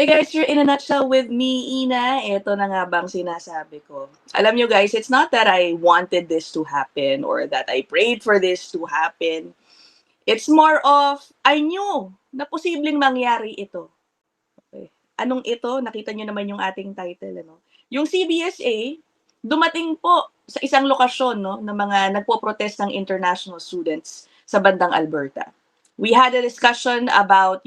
Hey guys, you're in a nutshell with me, Ina. Ito na nga bang sinasabi ko. Alam nyo guys, it's not that I wanted this to happen or that I prayed for this to happen. It's more of, I knew na posibleng mangyari ito. Okay. Anong ito? Nakita nyo naman yung ating title. Ano? Yung CBSA, dumating po sa isang lokasyon no, ng mga nagpo-protest ng international students sa bandang Alberta. We had a discussion about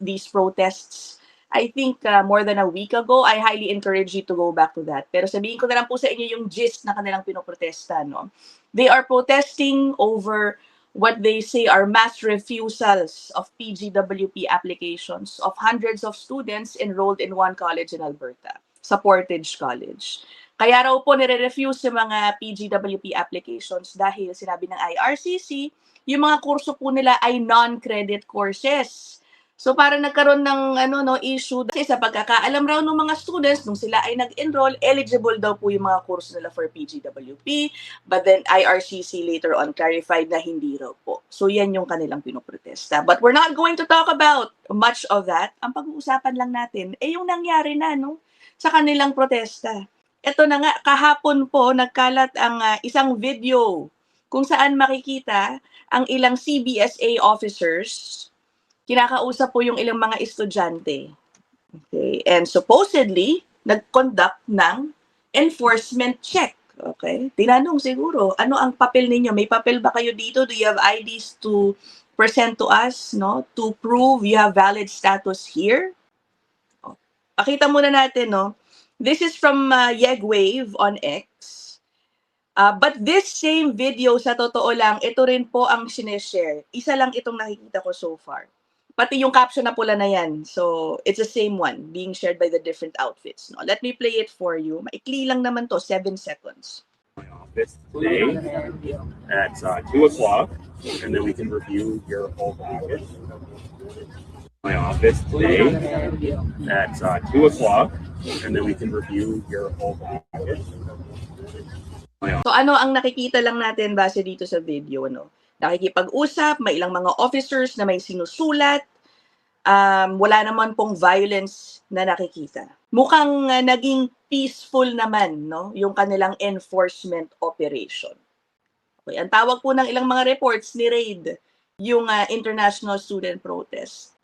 these protests. I think more than a week ago. I highly encourage you to go back to that. Pero sabihin ko na lang po sa inyo yung gist na kanilang pinoprotesta. No? They are protesting over what they say are mass refusals of PGWP applications of hundreds of students enrolled in one college in Alberta, sa Portage College. Kaya raw po nire-refuse yung mga PGWP applications dahil sinabi ng IRCC, yung mga kurso po nila ay non-credit courses. So para nagkaroon ng issue kasi sa pagkakaalam raw ng mga students nung sila ay nag-enroll, eligible daw po yung mga kurso nila for PGWP, but then IRCC later on clarified na hindi raw po. So yan yung kanilang pinoprotesta. But we're not going to talk about much of that. Ang pag-uusapan lang natin yung nangyari na sa kanilang protesta. Ito na nga, kahapon po nagkalat ang isang video kung saan makikita ang ilang CBSA officers kinakausap po yung ilang mga estudyante. Okay? And supposedly, nag-conduct ng enforcement check. Okay? Tinanong siguro, ano ang papel ninyo? May papel ba kayo dito? Do you have IDs to present to us, no? To prove you have valid status here? Pakita muna natin, no? This is from Yegwave on X. But this same video, sa totoo lang, ito rin po ang sineshare. Isa lang itong nakikita ko so far. Pati yung caption na pula na yan. So, it's the same one being shared by the different outfits. No? Let me play it for you. Maikli lang naman to, 7 seconds. My office today at 2 o'clock, and then we can review your whole package. My office today at 2 o'clock, and then we can review your whole package. So ano ang nakikita lang natin base dito sa video, no? Nakikipag-usap, may ilang mga officers na may sinusulat, wala naman pong violence na nakikita. Mukhang naging peaceful naman, no? Yung kanilang enforcement operation. Okay, ang tawag po ng ilang mga reports ni RAID, yung international student protest.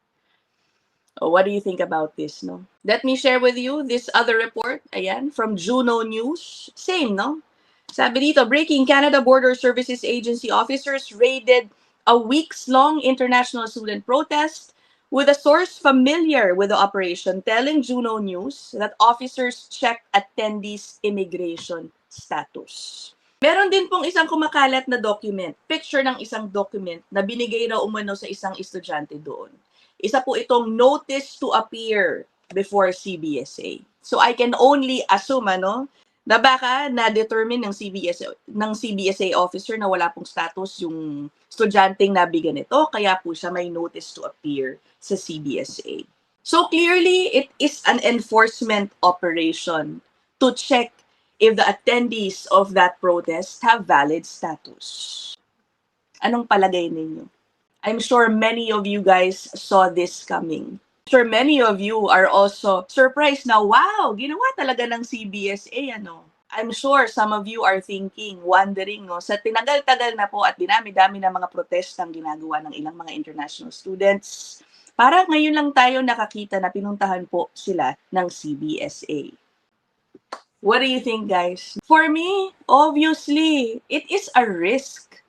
What do you think about this, no? Let me share with you this other report, ayan, from Juno News. Same, no? Sabi dito, breaking Canada Border Services Agency officers raided a weeks-long international student protest with a source familiar with the operation telling Juno News that officers checked attendees' immigration status. Meron din pong isang kumakalat na document, picture ng isang document na binigay raw umano sa isang estudyante doon. Isa po itong notice to appear before CBSA. So I can only assume, na baka na-determine ng CBSA officer na wala pong status yung estudyanteng nabigyan nito, kaya po siya may notice to appear sa CBSA. So clearly, it is an enforcement operation to check if the attendees of that protest have valid status. Anong palagay ninyo? I'm sure many of you guys saw this coming. Sure, many of you are also surprised na, wow, ginawa talaga ng CBSA, I'm sure some of you are thinking, wondering, sa tinagal-tagal na po at dinami-dami na mga protestang ginagawa ng ilang mga international students, para ngayon lang tayo nakakita na pinuntahan po sila ng CBSA. What do you think, guys? For me, obviously, it is a risk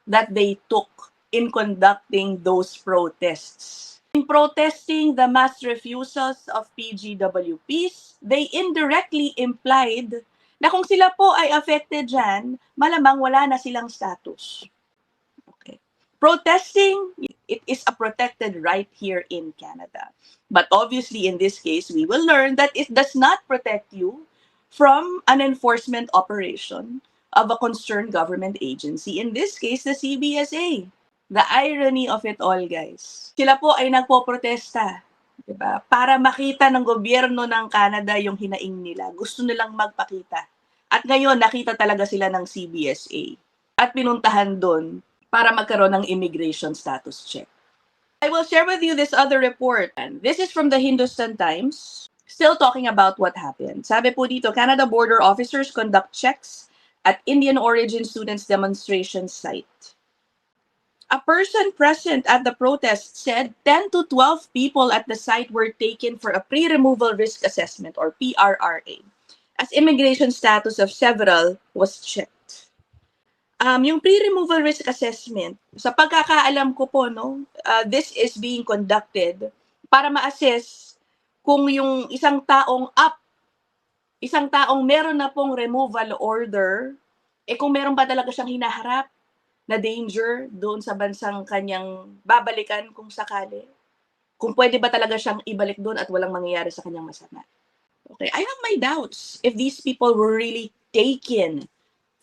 that they took in conducting those protests. In protesting the mass refusals of PGWPs, they indirectly implied na kung sila po ay affected dyan, malamang wala na silang status. Okay. Protesting, it is a protected right here in Canada. But obviously, in this case, we will learn that it does not protect you from an enforcement operation of a concerned government agency. In this case, the CBSA. The irony of it all, guys. Sila po ay nagpo-protesta, diba? Para makita ng gobyerno ng Canada yung hinaing nila. Gusto nilang magpakita. At ngayon, nakita talaga sila ng CBSA. At pinuntahan doon para magkaroon ng immigration status check. I will share with you this other report. And this is from the Hindustan Times. Still talking about what happened. Sabi po dito, Canada border officers conduct checks at Indian origin students demonstration site. A person present at the protest said 10 to 12 people at the site were taken for a pre-removal risk assessment or PRRA, as immigration status of several was checked. Yung pre-removal risk assessment, sa pagkakaalam ko po, no, this is being conducted para ma-assess kung yung isang taong meron na pong removal order, kung meron ba talaga siyang hinaharap na danger doon sa bansang kanyang babalikan kung sakali. Kung pwede ba talaga siyang ibalik doon at walang mangyayari sa kanyang masama. Okay, I have my doubts if these people were really taken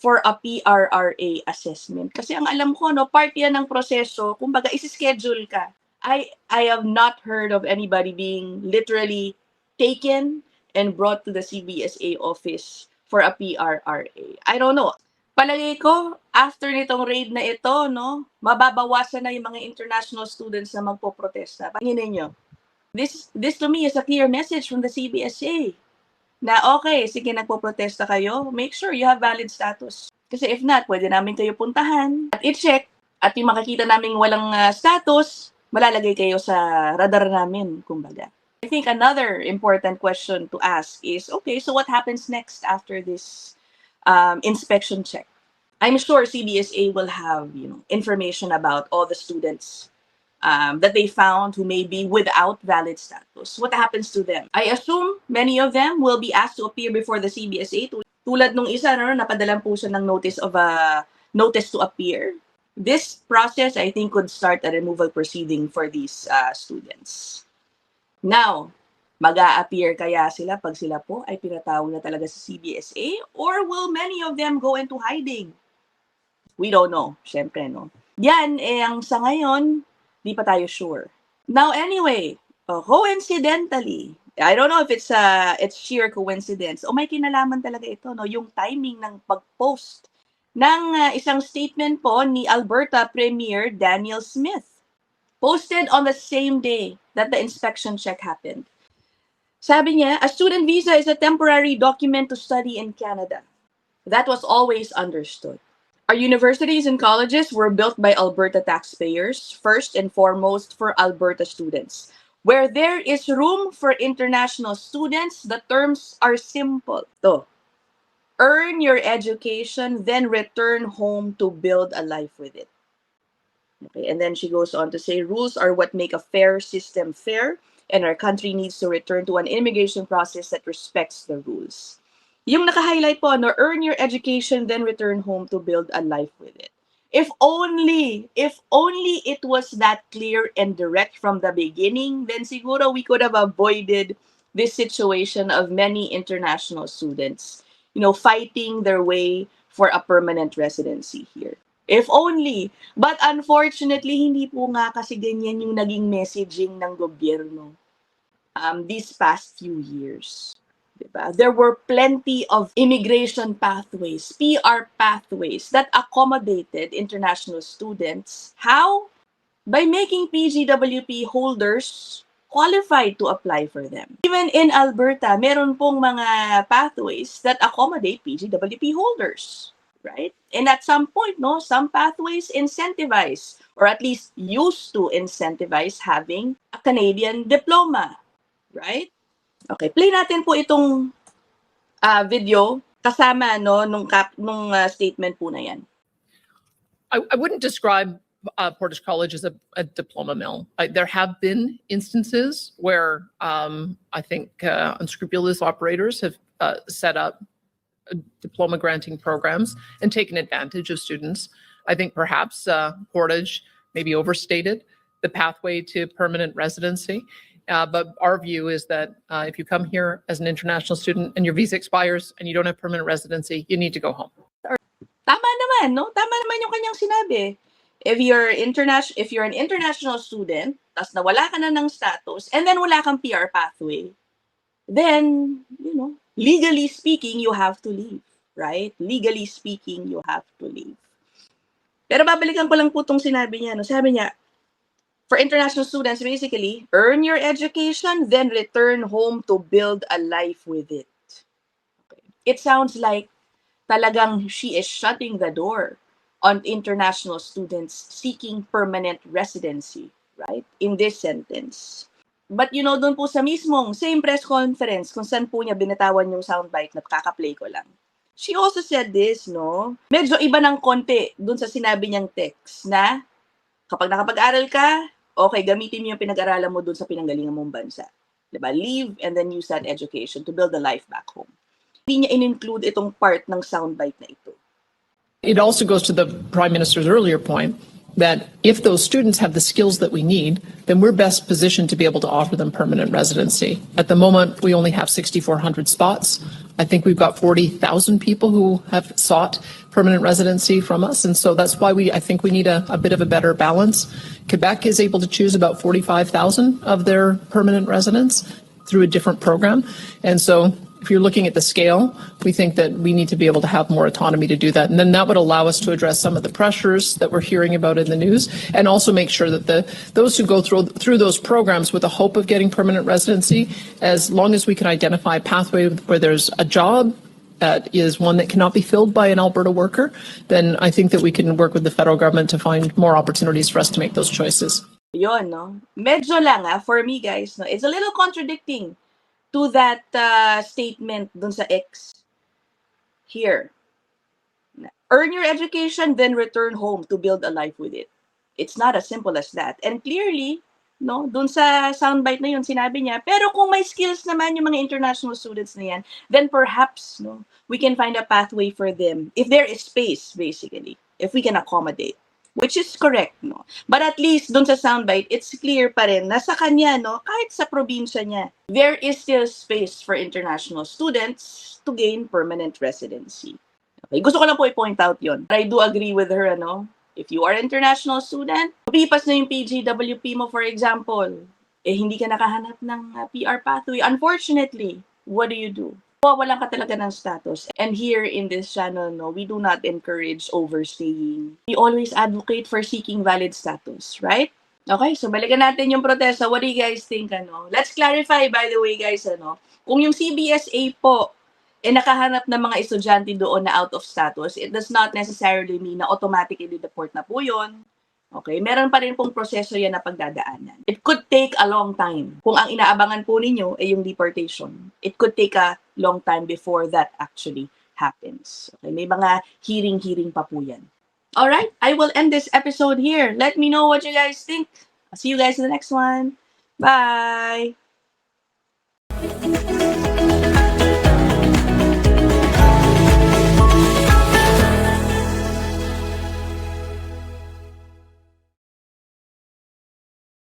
for a PRRA assessment. Kasi ang alam ko, no, part yan ng proseso, kumbaga isi-schedule ka. I have not heard of anybody being literally taken and brought to the CBSA office for a PRRA. I don't know. Palagay ko, after nitong raid na ito, no, mababawasan na yung mga international students na magpoprotesta. Panginin nyo. This to me is a clear message from the CBSA na okay, sige, nagpoprotesta kayo, make sure you have valid status. Kasi if not, pwede namin kayo puntahan at i-check at yung makikita namin walang status, malalagay kayo sa radar namin, kumbaga. I think another important question to ask is, okay, so what happens next after this inspection check? I'm sure CBSA will have, information about all the students that they found who may be without valid status. What happens to them? I assume many of them will be asked to appear before the CBSA. Tulad nung isa, no, napadalan po siya ng notice to appear. This process, I think, could start a removal proceeding for these students. Now, mag-a-appear kaya sila pag sila po ay pinatawag na talaga sa CBSA? Or will many of them go into hiding? We don't know. Siyempre, no? Yan, ang sa ngayon, di pa tayo sure. Now, anyway, coincidentally, I don't know if it's sheer coincidence o may kinalaman talaga ito, no? Yung timing ng pag-post ng isang statement po ni Alberta Premier Daniel Smith. Posted on the same day that the inspection check happened. Sabi niya, a student visa is a temporary document to study in Canada. That was always understood. Our universities and colleges were built by Alberta taxpayers, first and foremost for Alberta students. Where there is room for international students, the terms are simple. So, earn your education, then return home to build a life with it. Okay, and then she goes on to say, rules are what make a fair system fair, and our country needs to return to an immigration process that respects the rules. Yung naka-highlight po, no, earn your education, then return home to build a life with it. If only it was that clear and direct from the beginning, then siguro we could have avoided this situation of many international students, fighting their way for a permanent residency here. If only. But unfortunately, hindi po nga kasi ganyan yung naging messaging ng gobyerno these past few years. Diba? There were plenty of immigration pathways, PR pathways that accommodated international students. How? By making PGWP holders qualified to apply for them. Even in Alberta, meron pong mga pathways that accommodate PGWP holders. Right? And at some point, no, some pathways incentivize or at least used to incentivize having a Canadian diploma. Right? Okay, play natin po itong video kasama nung statement po na yan. I wouldn't describe Portage College as a diploma mill. There have been instances where I think unscrupulous operators have set up diploma granting programs and taken advantage of students. I think perhaps Portage maybe overstated the pathway to permanent residency. But our view is that if you come here as an international student and your visa expires and you don't have permanent residency, you need to go home. Tama naman, no? Tama naman yung kanyang sinabi. If you're an international student, tas nawala ka na ng status, and then wala kang PR pathway, then, legally speaking, you have to leave, right? Legally speaking, you have to leave. Pero babalikan ko lang po itong sinabi niya. No? Sabi niya, For international students, basically, earn your education, then return home to build a life with it. Okay. It sounds like talagang she is shutting the door on international students seeking permanent residency, right? In this sentence. But you know, doon po sa mismong same press conference kung saan po niya binatawan yung soundbite na kaka-play ko lang. She also said this, no? Medyo iba ng konti doon sa sinabi niyang text na kapag nakapag-aral ka, okay, gamitin mo yung pinag-aralan mo doon sa pinanggalingan mong bansa. Diba? Leave and then use that education to build a life back home. Hindi niya in-include itong part ng soundbite na ito. It also goes to the Prime Minister's earlier point that if those students have the skills that we need, then we're best positioned to be able to offer them permanent residency. At the moment, we only have 6,400 spots. I think we've got 40,000 people who have sought permanent residency from us. And so that's why I think we need a bit of a better balance. Quebec is able to choose about 45,000 of their permanent residents through a different program. And so if you're looking at the scale, we think that we need to be able to have more autonomy to do that. And then that would allow us to address some of the pressures that we're hearing about in the news, and also make sure that those who go through those programs with the hope of getting permanent residency, as long as we can identify a pathway where there's a job that is one that cannot be filled by an Alberta worker, then I think that we can work with the federal government to find more opportunities for us to make those choices. Yun, no? Medyo lang, for me, guys, no? It's a little contradicting to that statement dun sa X here. Earn your education, then return home to build a life with it. It's not as simple as that. And clearly, no, dun sa soundbite na yun, sinabi niya, pero kung may skills naman yung mga international students na yan, then perhaps, no, we can find a pathway for them. If there is space, basically. If we can accommodate. Which is correct, no? But at least dun sa soundbite, it's clear pa rin na sa kanya, no, kahit sa probinsya niya, there is still space for international students to gain permanent residency. Okay, gusto ko lang po i-point out yon. I do agree with her, ano? If you are an international student, pipas na yung PGWP mo, for example, hindi ka nakahanap ng PR pathway. Unfortunately, what do? Wawalan ka talaga ng status. And here in this channel, no, we do not encourage overstaying. We always advocate for seeking valid status, right? Okay, so balikan natin yung protesta. What do you guys think, ano? Let's clarify, by the way, guys, ano? Kung yung CBSA po, nakahanap ng mga estudyante doon na out of status, it does not necessarily mean na automatically deport na po yun. Okay, meron pa rin pong proseso yan na pagdadaanan. It could take a long time. Kung ang inaabangan po ninyo ay yung deportation, it could take a long time before that actually happens. Okay, may mga hearing pa po yan. Alright, I will end this episode here. Let me know what you guys think. I'll see you guys in the next one. Bye!